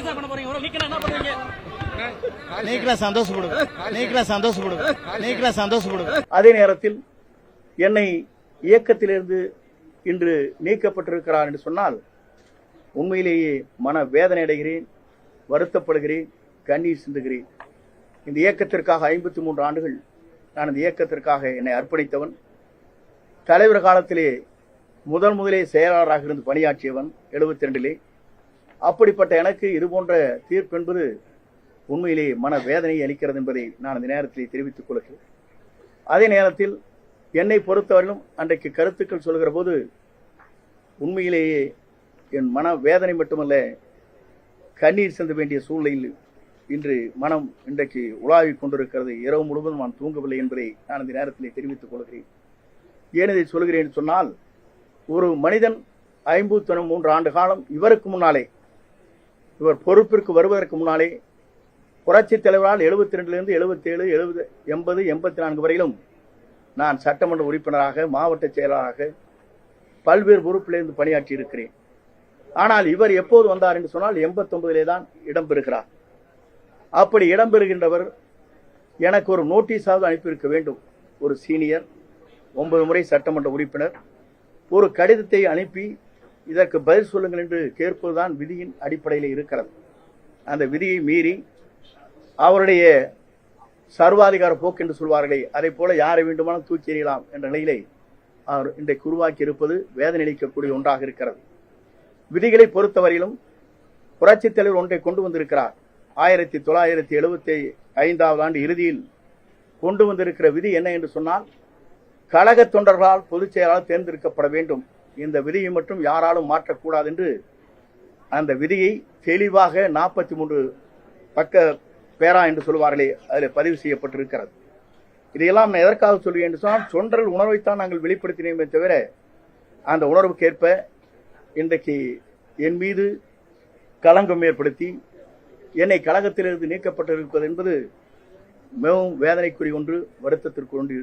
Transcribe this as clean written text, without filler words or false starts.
Sir பண்ண போறீங்க? என்ன பண்ணுவீங்க? சந்தோஷப்படுங்க. அதே நேரத்தில் என்னை இயக்கத்திலிருந்து இன்று நீக்கப்பட்டிருக்கிறார் என்று சொன்னால் உண்மையிலேயே மன வேதனை அடைகிறேன், வருத்தப்படுகிறேன், கண்ணீர் சிந்துகிறேன். இந்த இயக்கத்திற்காக 53 ஆண்டுகள் நான் இந்த இயக்கத்திற்காக என்னை அர்ப்பணித்தவன். தலைவர் காலத்திலே முதலே செயலாளராக இருந்து பணியாற்றியவன் 72லே. அப்படிப்பட்ட எனக்கு இதுபோன்ற தீர்ப்பு என்பது உண்மையிலேயே மன வேதனையை அளிக்கிறது என்பதை நான் இந்த நேரத்தில் தெரிவித்துக் கொள்கிறேன். அதே நேரத்தில் என்னை பொறுத்தவரையிலும் அன்றைக்கு கருத்துக்கள் சொல்கிற போது உண்மையிலேயே என் மன வேதனை மட்டுமல்ல, கண்ணீர் செலுத்த வேண்டிய சூழ்நிலையில் இன்று மனம் இன்றைக்கு உலாவிக் கொண்டிருக்கிறது. இரவு முழுவதும் நான் தூங்கவில்லை என்பதை நான் இந்த நேரத்தில் தெரிவித்துக் கொள்கிறேன். ஏன் இதை சொல்கிறேன் சொன்னால், ஒரு மனிதன் 53 ஆண்டு காலம் இவருக்கு முன்னாலே, இவர் பொறுப்பிற்கு வருவதற்கு முன்னாலே புரட்சித் தலைவரால் 72லிருந்து 77, 70, 80, 84 வரையிலும் நான் சட்டமன்ற உறுப்பினராக, மாவட்ட செயலாளராக பல்வேறு பொறுப்பிலிருந்து பணியாற்றி இருக்கிறேன். ஆனால் இவர் எப்போது வந்தார் என்று சொன்னால் 89லே தான் இடம்பெறுகிறார். அப்படி இடம்பெறுகின்றவர் எனக்கு ஒரு நோட்டீஸாவது அனுப்பியிருக்க வேண்டும். ஒரு சீனியர் 9 முறை சட்டமன்ற உறுப்பினர் ஒரு கடிதத்தை அனுப்பி இதற்கு பதில் சொல்லுங்கள் என்று கேட்பதுதான் விதியின் அடிப்படையில் இருக்கிறது. அந்த விதியை மீறி அவருடைய சர்வாதிகார போக்கு என்று சொல்வார்களே, அதை போல யாரை வேண்டுமானால் தூக்கி எறியலாம் என்ற நிலையிலே அவர் இன்றைக்கு உருவாக்கி இருப்பது வேதனை அளிக்கக்கூடிய ஒன்றாக இருக்கிறது. விதிகளை பொறுத்தவரையிலும் புரட்சித் தலைவர் ஒன்றை கொண்டு வந்திருக்கிறார். 1975 ஆண்டு இறுதியில் கொண்டு வந்திருக்கிற விதி என்ன என்று சொன்னால், கழக தொண்டர்களால் பொதுச் செயலாளர் தேர்ந்தெடுக்கப்பட வேண்டும். இந்த விதியை மட்டும் யாராலும் மாற்றக்கூடாது என்று அந்த விதியை தெளிவாக 43 பக்க பேரா என்று சொல்வார்களே, அதில் பதிவு செய்யப்பட்டிருக்கிறது. இதையெல்லாம் நான் எதற்காக சொல்கிறேன் என்று சொன்னால், தொண்டர்கள் உணர்வைத்தான் நாங்கள் வெளிப்படுத்தினோமே தவிர அந்த உணர்வுக்கேற்ப இன்றைக்கு என் மீது களங்கம் ஏற்படுத்தி என்னை கழகத்திலிருந்து நீக்கப்பட்டிருப்பது என்பது மிகவும் வேதனைக்குரிய ஒன்று, வருத்தத்திற்கு ஒன்று.